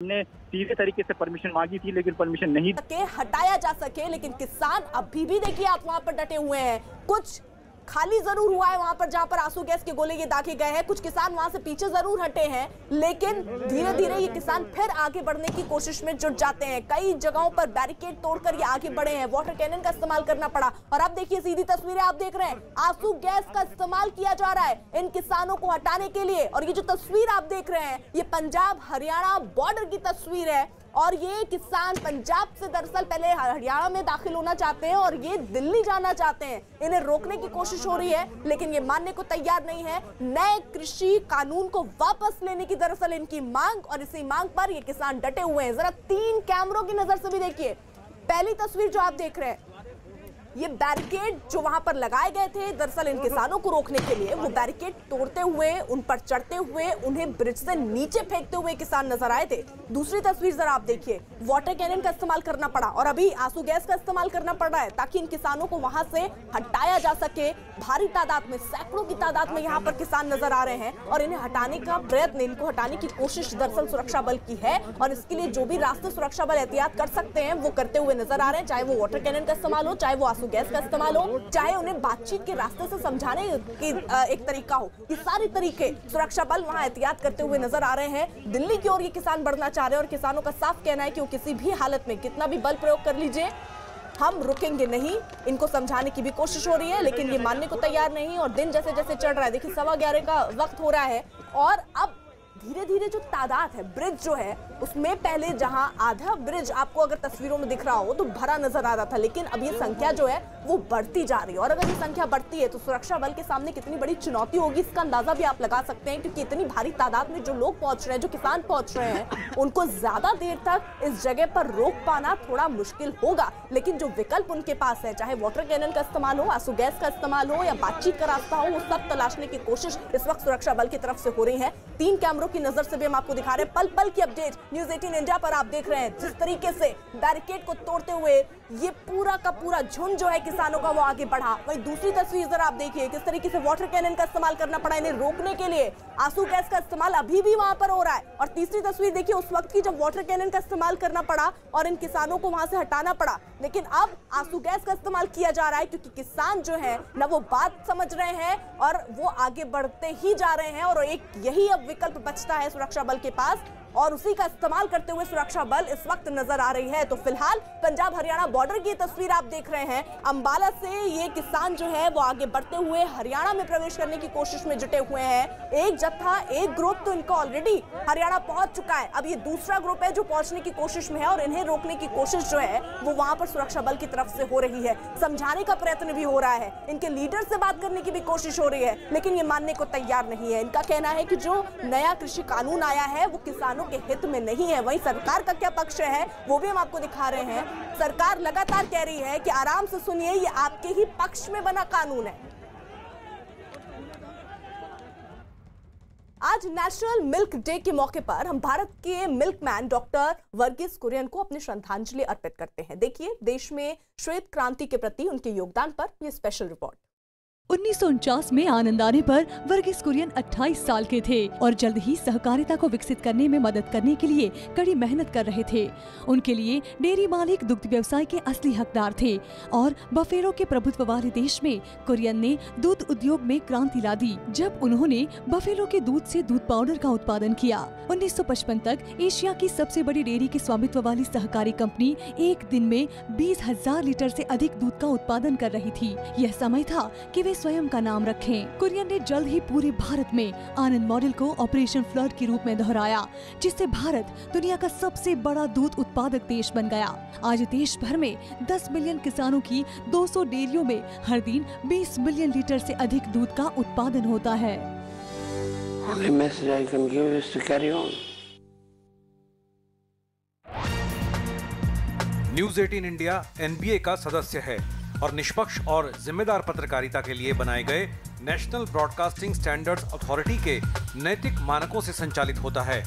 हमने सीधे तरीके से परमिशन मांगी थी लेकिन परमिशन नहीं हटाया जा सके, लेकिन किसान अभी भी देखिए आप वहां पर डटे हुए हैं। कुछ खाली जरूर हुआ है वहां पर जहां पर आंसू गैस के गोले ये दागे गए हैं, कुछ किसान वहां से पीछे जरूर हटे हैं, लेकिन धीरे धीरे ये किसान फिर आगे बढ़ने की कोशिश में जुट जाते हैं। कई जगहों पर बैरिकेड तोड़कर ये आगे बढ़े हैं, वाटर कैनन का इस्तेमाल करना पड़ा। और अब देखिए सीधी तस्वीरें आप देख रहे हैं, आंसू गैस का इस्तेमाल किया जा रहा है इन किसानों को हटाने के लिए। और ये जो तस्वीर आप देख रहे हैं ये पंजाब हरियाणा बॉर्डर की तस्वीर है। और ये किसान पंजाब से दरअसल पहले हरियाणा में दाखिल होना चाहते हैं और ये दिल्ली जाना चाहते हैं। इन्हें रोकने की कोशिश हो रही है लेकिन ये मानने को तैयार नहीं है। नए कृषि कानून को वापस लेने की दरअसल इनकी मांग, और इसी मांग पर ये किसान डटे हुए हैं। जरा 3 कैमरों की नजर से भी देखिए, पहली तस्वीर जो आप देख रहे हैं ये बैरिकेड जो वहां पर लगाए गए थे दरअसल इन किसानों को रोकने के लिए, वो बैरिकेड तोड़ते हुए, उन पर चढ़ते हुए, उन्हें ब्रिज से नीचे फेंकते हुए किसान नजर आए थे। दूसरी तस्वीर जरा आप देखिए, वाटर कैनन का इस्तेमाल करना पड़ा और अभी आंसू गैस का इस्तेमाल करना पड़ रहा है ताकि इन किसानों को वहां से हटाया जा सके। भारी तादाद में, सैकड़ों की तादाद में यहाँ पर किसान नजर आ रहे हैं और इन्हें हटाने का प्रयत्न, इनको हटाने की कोशिश दरअसल सुरक्षा बल की है। और इसके लिए जो भी रास्ते सुरक्षा बल एहतियात कर सकते हैं वो करते हुए नजर आ रहे हैं, चाहे वो वाटर कैनन का इस्तेमाल हो, चाहे वो आंसू गैस का इस्तेमाल हो, चाहे उन्हें बातचीत के रास्ते से समझाने की एक तरीका हो। ये सारे तरीके सुरक्षा बल वहां एहतियात करते हुए नजर आ रहे हैं। दिल्ली की ओर ये किसान बढ़ना चाह रहे हैं और किसानों का साफ कहना है कि वो किसी भी हालत में कितना भी बल प्रयोग कर लीजिए हम रुकेंगे नहीं। इनको समझाने की भी कोशिश हो रही है लेकिन ये मानने को तैयार नहीं। और दिन जैसे जैसे चढ़ रहा है, देखिए 11:15 का वक्त हो रहा है और अब धीरे धीरे जो तादाद है, ब्रिज जो है उसमें पहले जहां आधा ब्रिज आपको अगर तस्वीरों में दिख रहा हो तो भरा नजर आ रहा था, लेकिन अब ये संख्या जो है वो बढ़ती जा रही है। और अगर ये संख्या बढ़ती है तो सुरक्षा बल के सामने कितनी बड़ी चुनौती होगी इसका अंदाजा भी आप लगा सकते हैं, क्योंकि इतनी भारी तादाद में जो लोग पहुंच रहे हैं, जो किसान पहुंच रहे हैं, उनको ज्यादा देर तक इस जगह पर रोक पाना थोड़ा मुश्किल होगा। लेकिन जो विकल्प उनके पास है, चाहे वाटर कैनन का इस्तेमाल हो, आंसू गैस का इस्तेमाल हो या बातचीत का रास्ता हो, वो सब तलाशने की कोशिश इस वक्त सुरक्षा बल की तरफ से हो रही है। 3 कैमरों की नजर से भी हम आपको दिखा रहे हैं, पल पल की अपडेट न्यूज़ 18 इंडिया पर आप देख रहे हैं। जिस तरीके से बैरिकेड को तोड़ते हुए ये पूरा का पूरा झुंड जो है किसानों का वो आगे बढ़ा। वहीं दूसरी तस्वीर जरा आप देखिए, किस तरीके से वाटर कैनन का इस्तेमाल करना पड़ा इन्हें रोकने के लिए। आंसू गैस का इस्तेमाल अभी भी वहां पर हो रहा है। और तीसरी तस्वीर देखिए उस वक्त की जब वाटर कैनन का इस्तेमाल करना पड़ा और इन किसानों को वहां से हटाना पड़ा, लेकिन अब आंसू गैस का इस्तेमाल किया जा रहा है क्योंकि किसान जो है ना वो बात समझ रहे हैं और वो आगे बढ़ते ही जा रहे हैं। और एक यही अब विकल्प बचता है सुरक्षा बल के पास और उसी का इस्तेमाल करते हुए सुरक्षा बल इस वक्त नजर आ रही है। तो फिलहाल पंजाब हरियाणा बॉर्डर की तस्वीर आप देख रहे हैं, अंबाला से ये किसान जो है वो आगे बढ़ते हुए हरियाणा में प्रवेश करने की कोशिश में जुटे हुए हैं। एक जत्था, एक ग्रुप तो इनका ऑलरेडी हरियाणा पहुंच चुका है, अब ये दूसरा ग्रुप है जो पहुंचने की कोशिश में है और इन्हें रोकने की कोशिश जो है वो वहां पर सुरक्षा बल की तरफ से हो रही है। समझाने का प्रयत्न भी हो रहा है, इनके लीडर से बात करने की भी कोशिश हो रही है, लेकिन ये मानने को तैयार नहीं है। इनका कहना है कि जो नया कृषि कानून आया है वो किसानों के हित में नहीं है। वहीं सरकार का क्या पक्ष है वो भी हम आपको दिखा रहे हैं। सरकार लगातार कह रही है कि आराम से सुनिए, ये आपके ही पक्ष में बना कानून है। आज नेशनल मिल्क डे के मौके पर हम भारत के मिल्कमैन डॉक्टर वर्गीस कुरियन को अपनी श्रद्धांजलि अर्पित करते हैं। देखिए देश में श्वेत क्रांति के प्रति उनके योगदान पर यह स्पेशल रिपोर्ट। 1949 में आनंद आने पर वर्गीस कुरियन 28 साल के थे और जल्द ही सहकारिता को विकसित करने में मदद करने के लिए कड़ी मेहनत कर रहे थे। उनके लिए डेयरी मालिक दुग्ध व्यवसाय के असली हकदार थे और बफेलो के प्रभुत्व वाले देश में कुरियन ने दूध उद्योग में क्रांति ला दी जब उन्होंने बफेलो के दूध से दूध पाउडर का उत्पादन किया। 1955 तक एशिया की सबसे बड़ी डेयरी के स्वामित्व वाली सहकारी कंपनी एक दिन में 20,000 लीटर से अधिक दूध का उत्पादन कर रही थी। यह समय था कि वे स्वयं का नाम रखें। कुरियन ने जल्द ही पूरे भारत में आनंद मॉडल को ऑपरेशन फ्लड के रूप में दोहराया, जिससे भारत दुनिया का सबसे बड़ा दूध उत्पादक देश बन गया। आज देश भर में 10 मिलियन किसानों की 200 डेयरियों में हर दिन 20 मिलियन लीटर से अधिक दूध का उत्पादन होता है। न्यूज़ 18 इंडिया NBA का सदस्य है और निष्पक्ष और जिम्मेदार पत्रकारिता के लिए बनाए गए नेशनल ब्रॉडकास्टिंग स्टैंडर्ड्स अथॉरिटी के नैतिक मानकों से संचालित होता है।